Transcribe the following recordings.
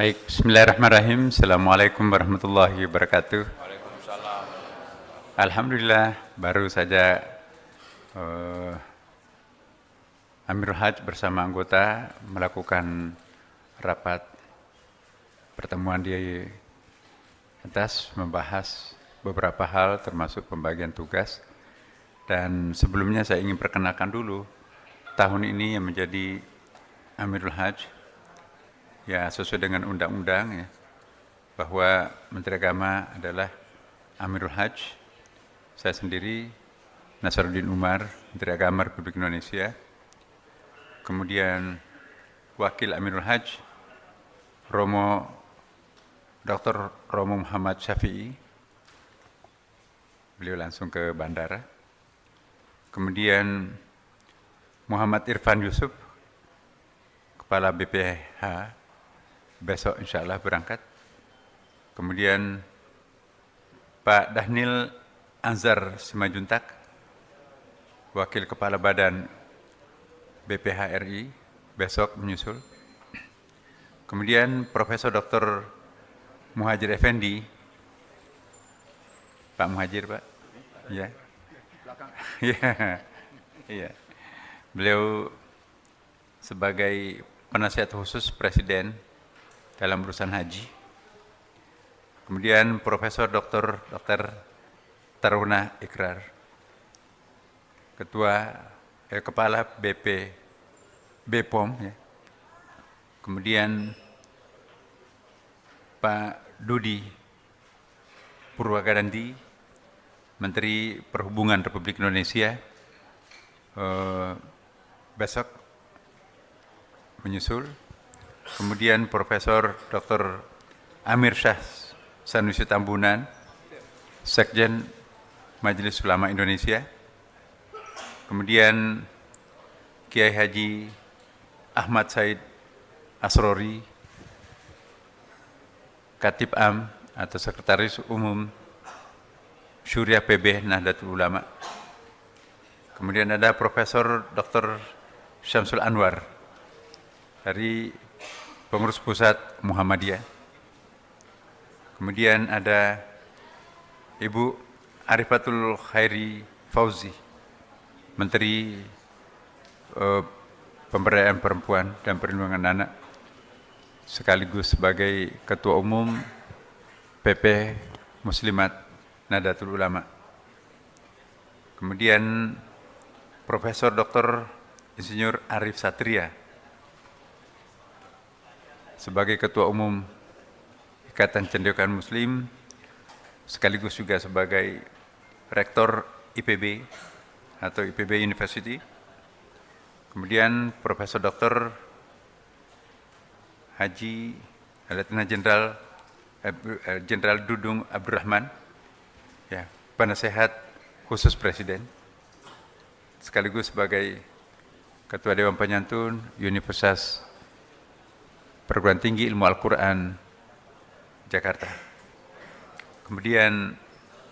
Baik, bismillahirrahmanirrahim. Assalamualaikum warahmatullahi wabarakatuh. Waalaikumsalam. Alhamdulillah, baru saja Amirul Hajj bersama anggota melakukan rapat pertemuan di atas membahas beberapa hal termasuk pembagian tugas. Dan sebelumnya saya ingin perkenalkan dulu tahun ini yang menjadi Amirul Hajj, ya sesuai dengan undang-undang ya, bahwa Menteri Agama adalah Amirul Hajj. Saya sendiri Nasaruddin Umar, Menteri Agama Republik Indonesia. Kemudian Wakil Amirul Hajj Dr. Romo Muhammad Syafi'i. Beliau langsung ke bandara. Kemudian Muhammad Irfan Yusuf, Kepala BPH, besok insya Allah berangkat. Kemudian Pak Dahnil Anzar Simajuntak, Wakil Kepala Badan BPH RI, besok menyusul. Kemudian Profesor Dr. Muhajir Effendi, Pak Muhajir, Pak. Ya. Iya. Iya. Beliau sebagai penasihat khusus Presiden dalam urusan haji. Kemudian Profesor Dr. Taruna Ikrar, Kepala BPOM ya. Kemudian Pak Dudi Purwagadandi, Menteri Perhubungan Republik Indonesia, besok menyusul. Kemudian Profesor Dr. Amir Syah Sanusi Tambunan, Sekjen Majelis Ulama Indonesia. Kemudian Kiai Haji Ahmad Said Asrori, Katib Am atau Sekretaris Umum Syuriah PB Nahdlatul Ulama. Kemudian ada Profesor Dr. Syamsul Anwar dari Pengurus Pusat Muhammadiyah. Kemudian ada Ibu Arifatul Khairi Fauzi, Menteri Pemberdayaan Perempuan dan Perlindungan Anak, sekaligus sebagai Ketua Umum PP Muslimat Nahdlatul Ulama. Kemudian Profesor Dr. Insinyur Arif Satria sebagai Ketua Umum Ikatan Cendekiawan Muslim, sekaligus juga sebagai Rektor IPB atau IPB University. Kemudian Profesor Dr. Haji Letnan Jenderal Dudung Abdurrahman, ya, penasehat khusus Presiden, sekaligus sebagai Ketua Dewan Penyantun Universitas Perguruan Tinggi Ilmu Al-Quran Jakarta. Kemudian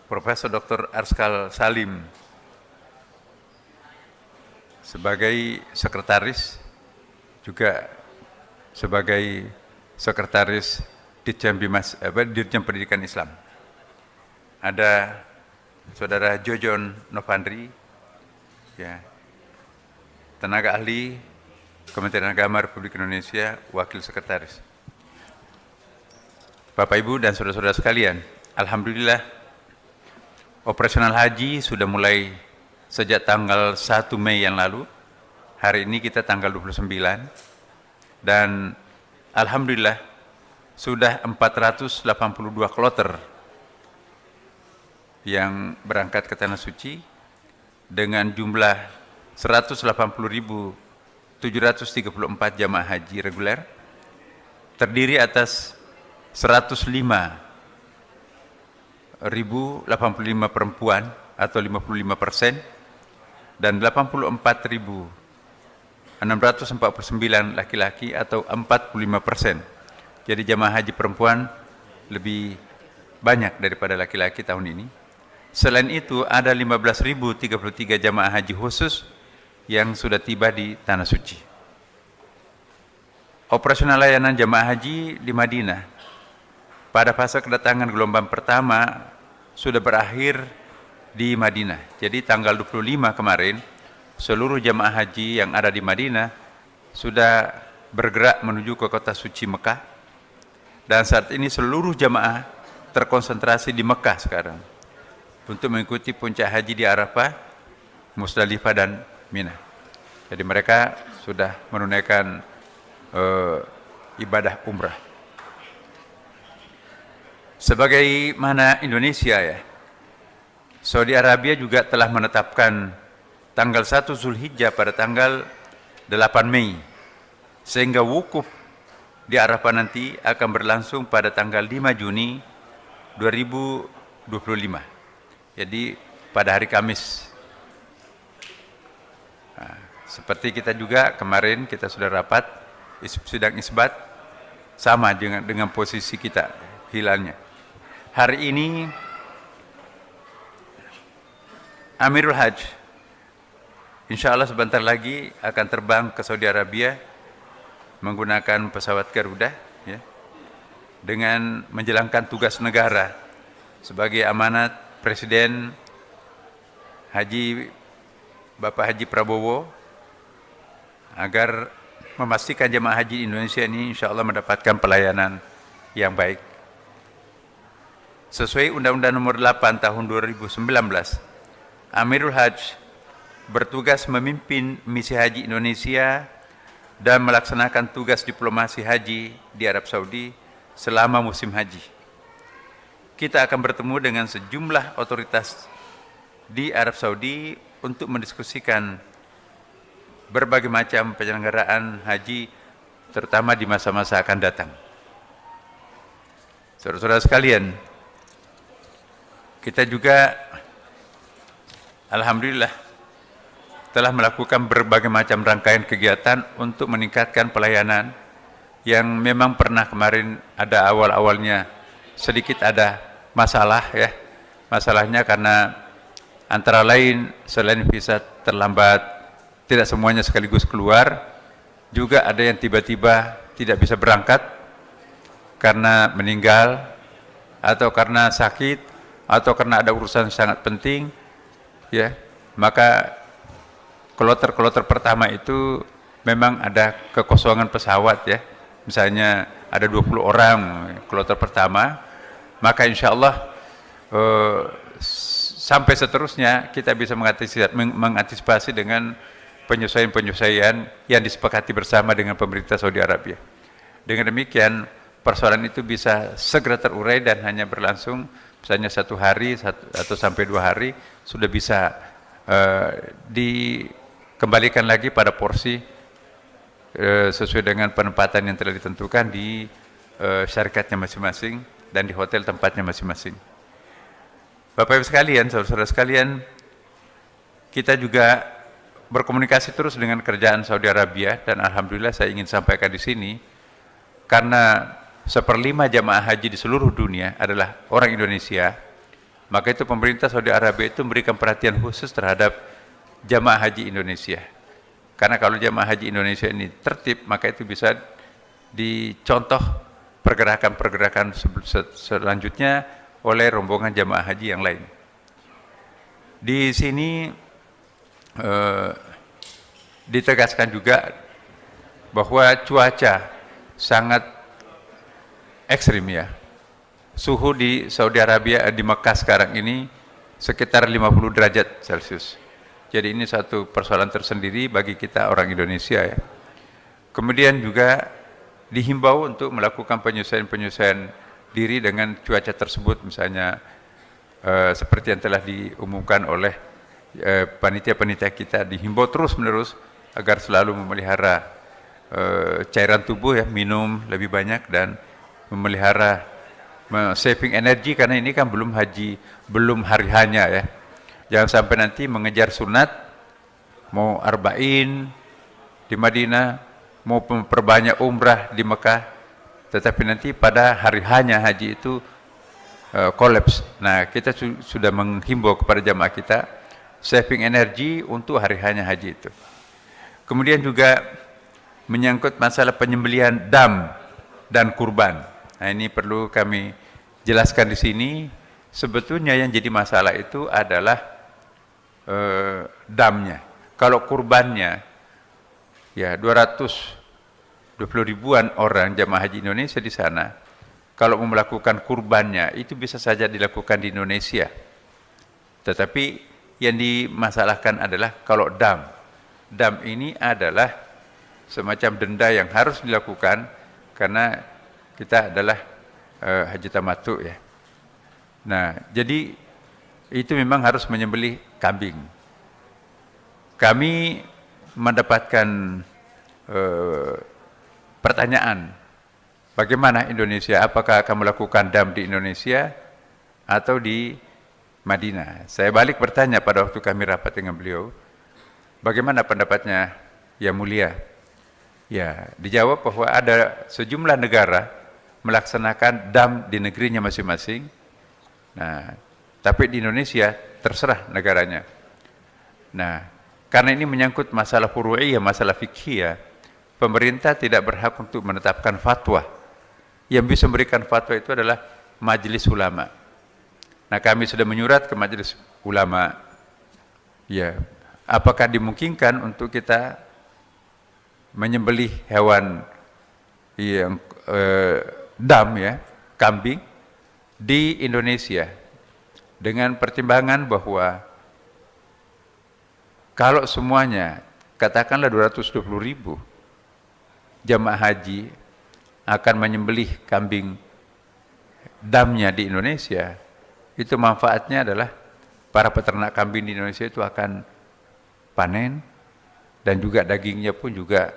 Profesor Dr. Arskal Salim sebagai sekretaris, juga sebagai sekretaris Dirjen Pendidikan Islam. Ada Saudara Jojon Novandri, ya, tenaga ahli Kementerian Agama Republik Indonesia, Wakil Sekretaris. Bapak, Ibu, dan saudara-saudara sekalian, alhamdulillah operasional haji sudah mulai sejak tanggal 1 Mei yang lalu. Hari ini kita tanggal 29, dan alhamdulillah sudah 482 kloter yang berangkat ke Tanah Suci dengan jumlah 180.734 jamaah haji reguler, terdiri atas 105.085 perempuan atau 55%, dan 84.649 laki-laki atau 45%. Jadi jamaah haji perempuan lebih banyak daripada laki-laki tahun ini. Selain itu ada 15.033 jamaah haji khusus yang sudah tiba di Tanah Suci. operasional layanan jamaah haji di Madinah pada fase kedatangan gelombang pertama sudah berakhir di Madinah. Jadi tanggal 25 kemarin seluruh jamaah haji yang ada di Madinah sudah bergerak menuju ke kota suci Mekah, dan saat ini seluruh jamaah terkonsentrasi di Mekah sekarang untuk mengikuti puncak haji di Arafah, Musdalifah dan Mina. Jadi mereka sudah menunaikan ibadah umrah. Sebagaimana Indonesia ya, Saudi Arabia juga telah menetapkan tanggal 1 Zulhijjah pada tanggal 8 Mei, sehingga wukuf di Arafah nanti akan berlangsung pada tanggal 5 Juni 2025. Jadi pada hari Kamis. Nah, seperti kita juga kemarin kita sudah rapat sidang isbat sama dengan posisi kita hilalnya. Hari ini Amirul Hajj insya Allah sebentar lagi akan terbang ke Saudi Arabia menggunakan pesawat Garuda ya, dengan menjalankan tugas negara sebagai amanat Presiden Bapak Haji Prabowo agar memastikan jemaah haji di Indonesia ini insya Allah mendapatkan pelayanan yang baik. Sesuai Undang-Undang Nomor 8 Tahun 2019, Amirul Hajj bertugas memimpin misi haji Indonesia dan melaksanakan tugas diplomasi haji di Arab Saudi selama musim haji. Kita akan bertemu dengan sejumlah otoritas di Arab Saudi untuk mendiskusikan berbagai macam penyelenggaraan haji, terutama di masa-masa akan datang. Saudara-saudara sekalian, kita juga alhamdulillah telah melakukan berbagai macam rangkaian kegiatan untuk meningkatkan pelayanan yang memang pernah kemarin ada awal-awalnya sedikit ada masalah ya. Masalahnya karena antara lain selain visa terlambat, tidak semuanya sekaligus keluar, juga ada yang tiba-tiba tidak bisa berangkat karena meninggal atau karena sakit atau karena ada urusan sangat penting ya. Maka kloter pertama itu memang ada kekosongan pesawat ya, misalnya ada 20 orang kloter pertama, maka insya Allah sampai seterusnya kita bisa mengantisipasi dengan penyesuaian yang disepakati bersama dengan pemerintah Saudi Arabia. Dengan demikian persoalan itu bisa segera terurai dan hanya berlangsung misalnya 1 hari atau sampai 2 hari sudah bisa dikembalikan lagi pada porsi sesuai dengan penempatan yang telah ditentukan di syarikatnya masing-masing dan di hotel tempatnya masing-masing. Bapak Ibu sekalian, saudara-saudara sekalian, kita juga berkomunikasi terus dengan kerajaan Saudi Arabia, dan alhamdulillah saya ingin sampaikan di sini karena 1/5 jamaah haji di seluruh dunia adalah orang Indonesia, maka itu pemerintah Saudi Arabia itu memberikan perhatian khusus terhadap jamaah haji Indonesia. Karena kalau jamaah haji Indonesia ini tertib, maka itu bisa dicontoh pergerakan-pergerakan selanjutnya oleh rombongan jamaah haji yang lain. Di sini ditegaskan juga bahwa cuaca sangat ekstrim ya. Suhu di Saudi Arabia di Mekah sekarang ini sekitar 50 derajat Celcius. Jadi ini satu persoalan tersendiri bagi kita orang Indonesia ya. Kemudian juga dihimbau untuk melakukan penyesuaian diri dengan cuaca tersebut, misalnya seperti yang telah diumumkan oleh panitia-panitia kita, dihimbau terus-menerus agar selalu memelihara cairan tubuh ya, minum lebih banyak dan memelihara saving energi, karena ini kan belum hari hanya ya. Jangan sampai nanti mengejar sunat, mau arba'in di Madinah, mau memperbanyak umrah di Mekah, tetapi nanti pada hari hanya haji itu kolaps. Nah, kita sudah menghimbau kepada jamaah kita saving energi untuk hari hanya haji itu. Kemudian juga menyangkut masalah penyembelihan dam dan kurban. Nah, ini perlu kami jelaskan di sini. Sebetulnya yang jadi masalah itu adalah damnya. Kalau kurbannya, ya 220 ribuan orang jamaah haji Indonesia di sana, kalau mau melakukan kurbannya itu bisa saja dilakukan di Indonesia. Tetapi yang dimasalahkan adalah kalau dam. Dam ini adalah semacam denda yang harus dilakukan karena kita adalah haji tamattu ya. Nah, jadi itu memang harus menyembelih kambing. Kami mendapatkan pertanyaan, bagaimana Indonesia? Apakah akan melakukan dam di Indonesia atau di Madinah? Saya balik bertanya pada waktu kami rapat dengan beliau, bagaimana pendapatnya yang mulia? Ya, dijawab bahwa ada sejumlah negara melaksanakan dam di negerinya masing-masing. Nah, tapi di Indonesia terserah negaranya. Nah, karena ini menyangkut masalah furu'iyah, masalah fikhiyah, pemerintah tidak berhak untuk menetapkan fatwa. Yang bisa memberikan fatwa itu adalah majelis ulama. Nah, kami sudah menyurat ke majelis ulama, ya, apakah dimungkinkan untuk kita menyembelih hewan yang dam ya, kambing di Indonesia dengan pertimbangan bahwa kalau semuanya katakanlah 220 ribu jamaah haji akan menyembelih kambing damnya di Indonesia, itu manfaatnya adalah para peternak kambing di Indonesia itu akan panen dan juga dagingnya pun juga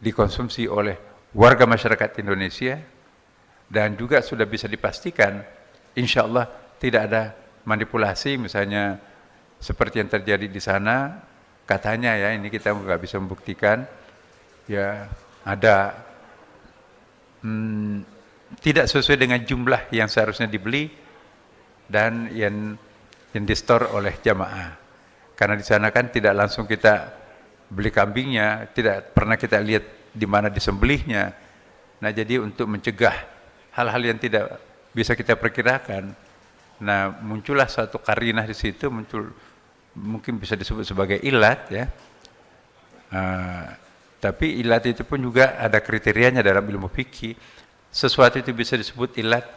dikonsumsi oleh warga masyarakat Indonesia, dan juga sudah bisa dipastikan insya Allah tidak ada manipulasi misalnya seperti yang terjadi di sana. Katanya ya, ini kita nggak bisa membuktikan, ya ada tidak sesuai dengan jumlah yang seharusnya dibeli dan yang di-store oleh jamaah. Karena di sana kan tidak langsung kita beli kambingnya, tidak pernah kita lihat di mana disembelihnya. Nah, jadi untuk mencegah hal-hal yang tidak bisa kita perkirakan, nah muncullah suatu karinah di situ, muncul mungkin bisa disebut sebagai ilat ya. Tapi ilat itu pun juga ada kriterianya dalam ilmu fikih. Sesuatu itu bisa disebut ilat,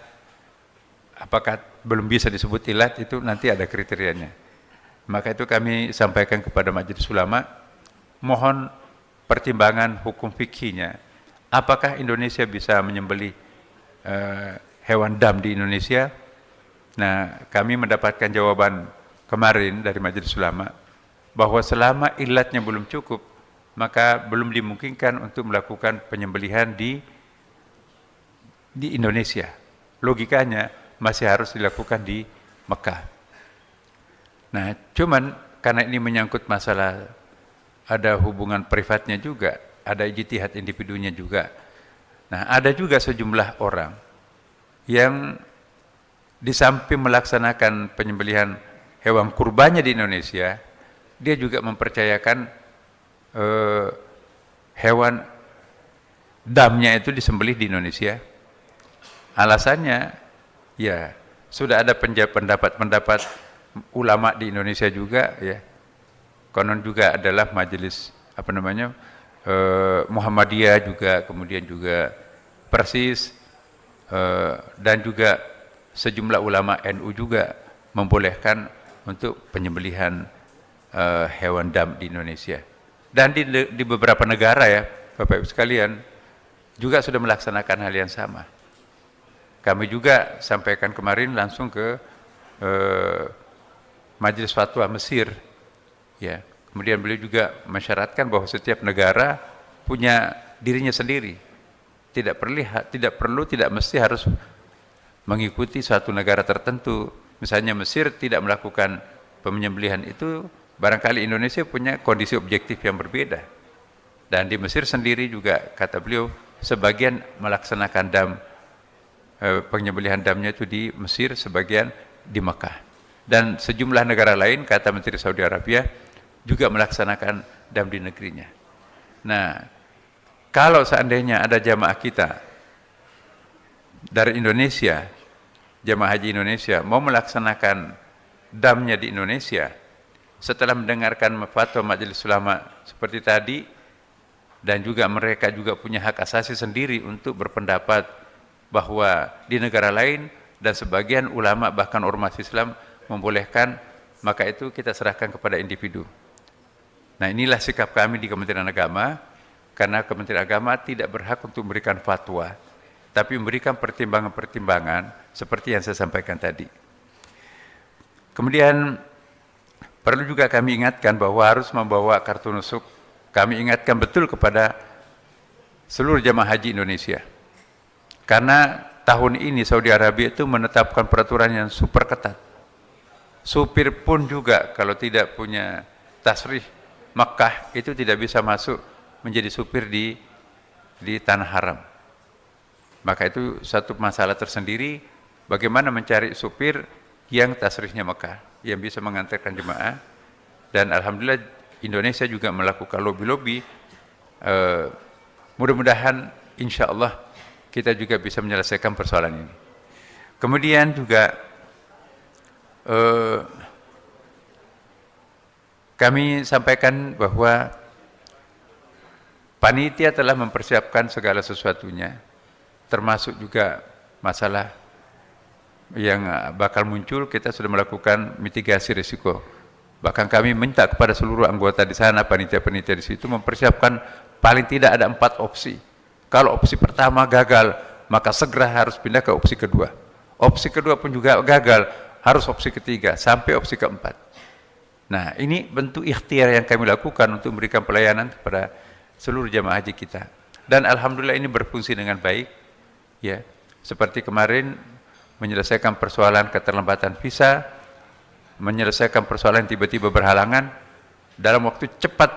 apakah belum bisa disebut ilat, itu nanti ada kriterianya. Maka itu kami sampaikan kepada majelis ulama, mohon pertimbangan hukum fikihnya. Apakah Indonesia bisa menyembelih hewan dam di Indonesia? Nah, kami mendapatkan jawaban kemarin dari majelis ulama bahwa selama ilatnya belum cukup, maka belum dimungkinkan untuk melakukan penyembelihan di Indonesia. Logikanya masih harus dilakukan di Mekah. Nah, cuman karena ini menyangkut masalah ada hubungan privatnya juga, ada ijtihad individunya juga. Nah, ada juga sejumlah orang yang di samping melaksanakan penyembelihan hewan kurbannya di Indonesia, dia juga mempercayakan hewan damnya itu disembelih di Indonesia. Alasannya, ya sudah ada pendapat-pendapat ulama di Indonesia juga, ya. Konon juga adalah majelis Muhammadiyah juga, kemudian juga Persis, dan juga sejumlah ulama NU juga membolehkan untuk penyembelihan hewan dam di Indonesia. Dan di beberapa negara ya, Bapak Ibu sekalian, juga sudah melaksanakan hal yang sama. Kami juga sampaikan kemarin langsung ke Majelis Fatwa Mesir, ya. Kemudian beliau juga mensyaratkan bahwa setiap negara punya dirinya sendiri. Tidak mesti harus mengikuti suatu negara tertentu. Misalnya Mesir tidak melakukan penyembelihan itu, barangkali Indonesia punya kondisi objektif yang berbeda. Dan di Mesir sendiri juga, kata beliau, sebagian melaksanakan dam, penyembelihan damnya itu di Mesir, sebagian di Mekah. Dan sejumlah negara lain, kata Menteri Saudi Arabia, juga melaksanakan dam di negerinya. Nah, kalau seandainya ada jamaah kita dari Indonesia, jamaah haji Indonesia mau melaksanakan damnya di Indonesia, setelah mendengarkan fatwa Majelis Ulama seperti tadi, dan juga mereka juga punya hak asasi sendiri untuk berpendapat bahwa di negara lain dan sebagian ulama bahkan ormas Islam membolehkan, maka itu kita serahkan kepada individu. Nah, inilah sikap kami di Kementerian Agama, karena Kementerian Agama tidak berhak untuk memberikan fatwa, tapi memberikan pertimbangan-pertimbangan seperti yang saya sampaikan tadi. Kemudian perlu juga kami ingatkan bahwa harus membawa kartu nusuk. Kami ingatkan betul kepada seluruh jamaah haji Indonesia. Karena tahun ini Saudi Arabia itu menetapkan peraturan yang super ketat. Supir pun juga kalau tidak punya tasrih Makkah itu tidak bisa masuk menjadi supir di tanah haram. Maka itu satu masalah tersendiri, bagaimana mencari supir yang tasrihnya Makkah, yang bisa mengantarkan jemaah. Dan alhamdulillah Indonesia juga melakukan lobby-lobby. Mudah-mudahan insya Allah kita juga bisa menyelesaikan persoalan ini. Kemudian juga kami sampaikan bahwa panitia telah mempersiapkan segala sesuatunya, termasuk juga masalah yang bakal muncul. Kita sudah melakukan mitigasi risiko. Bahkan kami minta kepada seluruh anggota di sana, panitia-panitia di situ mempersiapkan paling tidak ada 4 opsi. Kalau opsi pertama gagal, maka segera harus pindah ke opsi kedua. Opsi kedua pun juga gagal, harus opsi ketiga sampai opsi keempat. Nah, ini bentuk ikhtiar yang kami lakukan untuk memberikan pelayanan kepada seluruh jamaah haji kita. Dan alhamdulillah ini berfungsi dengan baik. Ya, seperti kemarin menyelesaikan persoalan keterlambatan visa, menyelesaikan persoalan tiba-tiba berhalangan, dalam waktu cepat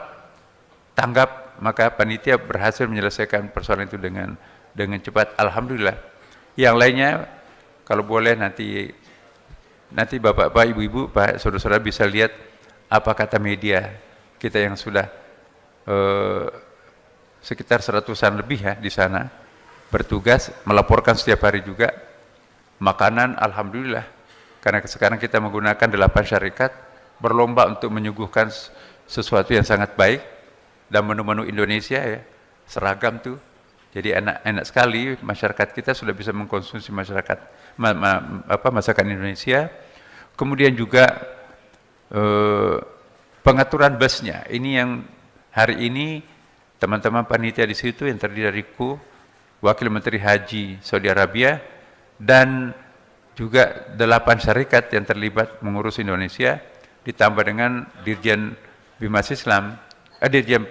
tanggap, maka panitia berhasil menyelesaikan persoalan itu dengan cepat, alhamdulillah. Yang lainnya kalau boleh nanti bapak-bapak, ibu-ibu, pak saudara-saudara bisa lihat apa kata media kita yang sudah sekitar 100-an lebih ya di sana bertugas melaporkan setiap hari juga. Makanan alhamdulillah, karena sekarang kita menggunakan 8 syarikat berlomba untuk menyuguhkan sesuatu yang sangat baik, dan menu-menu Indonesia ya seragam tuh. Jadi enak sekali, masyarakat kita sudah bisa mengkonsumsi masakan Indonesia. Kemudian juga pengaturan busnya, ini yang hari ini teman-teman panitia di situ yang terdiri dariku, Wakil Menteri Haji Saudi Arabia, dan juga 8 syarikat yang terlibat mengurus Indonesia, ditambah dengan Dirjen Bimas Islam, Dirjen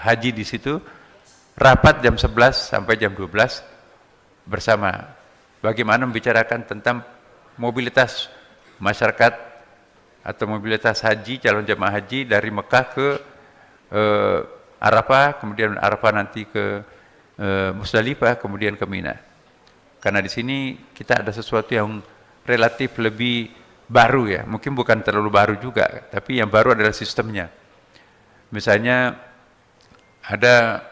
Haji di situ, rapat jam 11 sampai jam 12 bersama. Bagaimana membicarakan tentang mobilitas masyarakat atau mobilitas haji, calon jamaah haji dari Mekah ke Arafah, kemudian Arafah nanti ke Musdalifah, kemudian ke Mina. Karena di sini kita ada sesuatu yang relatif lebih baru ya, mungkin bukan terlalu baru juga, tapi yang baru adalah sistemnya. Misalnya ada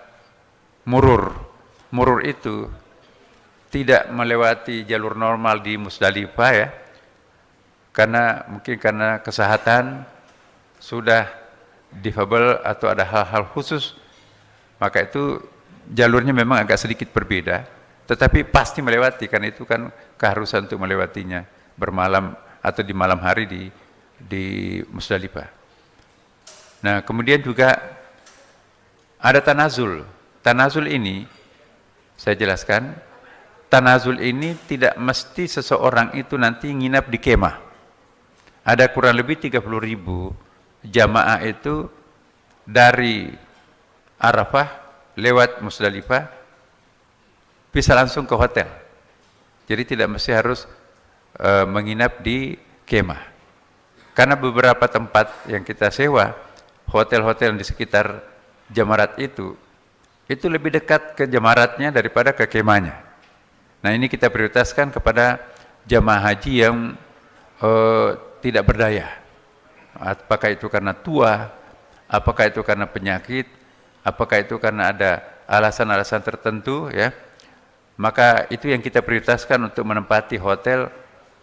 murur itu tidak melewati jalur normal di Musdalifah ya, karena mungkin karena kesehatan, sudah difabel atau ada hal-hal khusus, maka itu jalurnya memang agak sedikit berbeda, tetapi pasti melewati, karena itu kan keharusan untuk melewatinya bermalam atau di malam hari di Musdalifah. Nah, kemudian juga ada tanazul. Tanazul ini saya jelaskan, tanazul ini tidak mesti seseorang itu nanti nginap di kemah. Ada kurang lebih 30.000 jamaah itu dari Arafah lewat Musdalifah bisa langsung ke hotel. Jadi tidak mesti harus menginap di kemah. Karena beberapa tempat yang kita sewa, hotel-hotel di sekitar jamarat itu lebih dekat ke jamaratnya daripada ke kemahnya. Nah, ini kita prioritaskan kepada jamaah haji yang tidak berdaya. Apakah itu karena tua, apakah itu karena penyakit, apakah itu karena ada alasan-alasan tertentu ya, maka itu yang kita prioritaskan untuk menempati hotel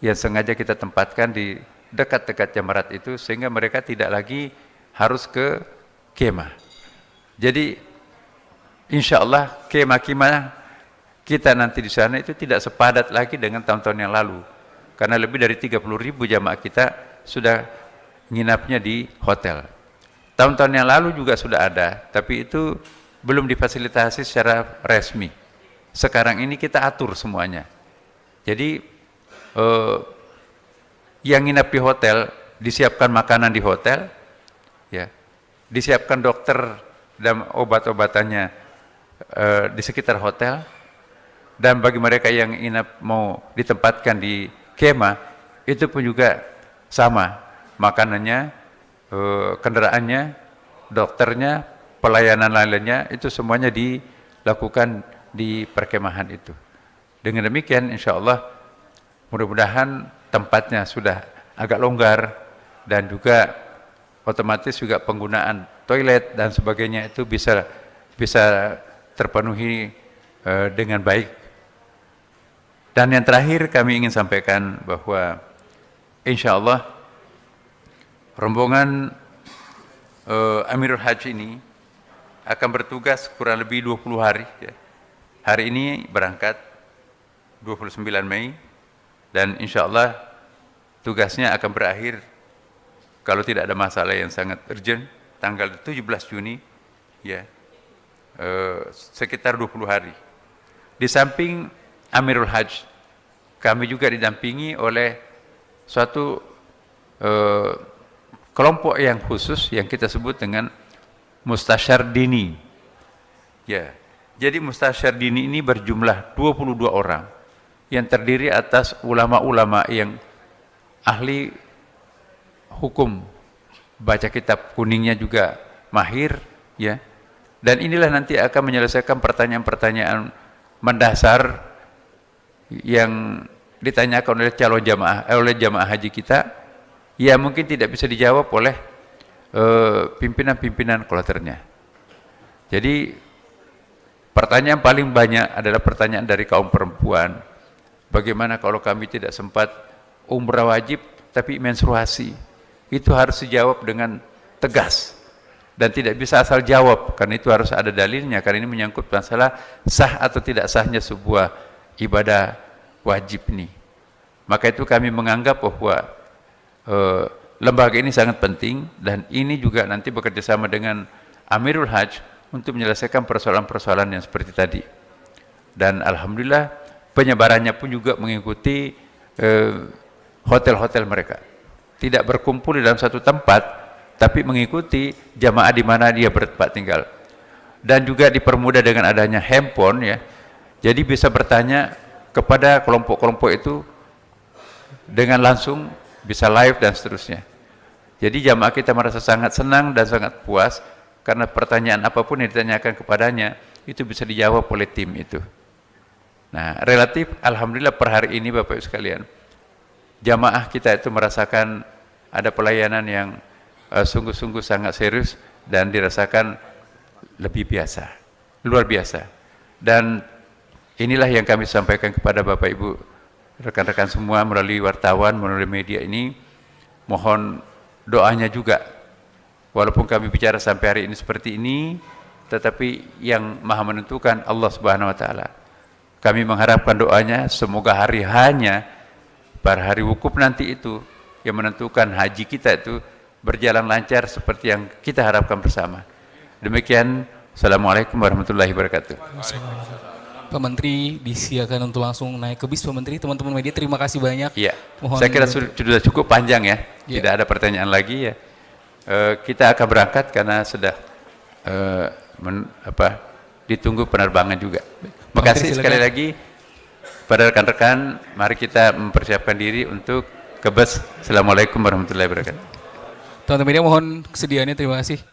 yang sengaja kita tempatkan di dekat-dekat Jamarat itu, sehingga mereka tidak lagi harus ke kemah. Jadi insya Allah kemah-kemah kita nanti di sana itu tidak sepadat lagi dengan tahun-tahun yang lalu, karena lebih dari 30.000 jamaah kita sudah nginapnya di hotel. Tahun-tahun yang lalu juga sudah ada, tapi itu belum difasilitasi secara resmi. Sekarang ini kita atur semuanya. Jadi yang nginap di hotel, disiapkan makanan di hotel, ya, disiapkan dokter dan obat-obatannya di sekitar hotel. Dan bagi mereka yang nginap mau ditempatkan di kemah, itu pun juga sama, makanannya, kendaraannya, dokternya, pelayanan lainnya, itu semuanya dilakukan di perkemahan itu. Dengan demikian insya Allah mudah-mudahan tempatnya sudah agak longgar, dan juga otomatis juga penggunaan toilet dan sebagainya itu bisa terpenuhi dengan baik. Dan yang terakhir kami ingin sampaikan bahwa insya Allah rombongan Amirul Hajj ini akan bertugas kurang lebih 20 hari ya. Hari ini berangkat 29 Mei, dan insya Allah tugasnya akan berakhir kalau tidak ada masalah yang sangat urgent tanggal 17 Juni ya, sekitar 20 hari. Di samping Amirul Hajj, kami juga didampingi oleh suatu kelompok yang khusus yang kita sebut dengan Mustasyar Dini. Ya, jadi Mustasyar Dini ini berjumlah 22 orang yang terdiri atas ulama-ulama yang ahli hukum, baca kitab kuningnya juga mahir, ya. Dan inilah nanti akan menyelesaikan pertanyaan-pertanyaan mendasar yang ditanyakan oleh calon jamaah, oleh jamaah haji kita, ya mungkin tidak bisa dijawab oleh pimpinan-pimpinan kloternya. Jadi pertanyaan paling banyak adalah pertanyaan dari kaum perempuan. Bagaimana kalau kami tidak sempat umrah wajib tapi menstruasi? Itu harus dijawab dengan tegas dan tidak bisa asal jawab, karena itu harus ada dalilnya, karena ini menyangkut masalah sah atau tidak sahnya sebuah ibadah wajib ini. Maka itu kami menganggap bahwa lembaga ini sangat penting, dan ini juga nanti bekerja sama dengan Amirul Hajj untuk menyelesaikan persoalan-persoalan yang seperti tadi. Dan alhamdulillah penyebarannya pun juga mengikuti hotel-hotel mereka. Tidak berkumpul di dalam satu tempat, tapi mengikuti jamaah di mana dia bertempat tinggal. Dan juga dipermudah dengan adanya handphone ya. Jadi bisa bertanya kepada kelompok-kelompok itu dengan langsung, bisa live dan seterusnya. Jadi jamaah kita merasa sangat senang dan sangat puas karena pertanyaan apapun yang ditanyakan kepadanya itu bisa dijawab oleh tim itu. Nah, relatif alhamdulillah per hari ini Bapak Ibu sekalian, jamaah kita itu merasakan ada pelayanan yang sungguh-sungguh sangat serius dan dirasakan lebih biasa, luar biasa. Dan inilah yang kami sampaikan kepada Bapak Ibu, rekan-rekan semua melalui wartawan, melalui media ini. Mohon doanya juga. Walaupun kami bicara sampai hari ini seperti ini, tetapi yang maha menentukan Allah Subhanahu wa Ta'ala. Kami mengharapkan doanya, semoga hari hanya pada hari wukuf nanti itu yang menentukan haji kita itu berjalan lancar seperti yang kita harapkan bersama. Demikian, Assalamualaikum warahmatullahi wabarakatuh. Pak Menteri disiapkan untuk langsung naik ke bis. Pak Menteri, teman-teman media terima kasih banyak. Iya, saya kira sudah cukup panjang ya, tidak ada pertanyaan lagi ya. Kita akan berangkat karena sudah ditunggu penerbangan juga. Terima kasih sekali lagi pada rekan-rekan. Mari kita mempersiapkan diri untuk ke bus. Assalamualaikum warahmatullahi wabarakatuh. Teman-teman media mohon kesediaannya, terima kasih.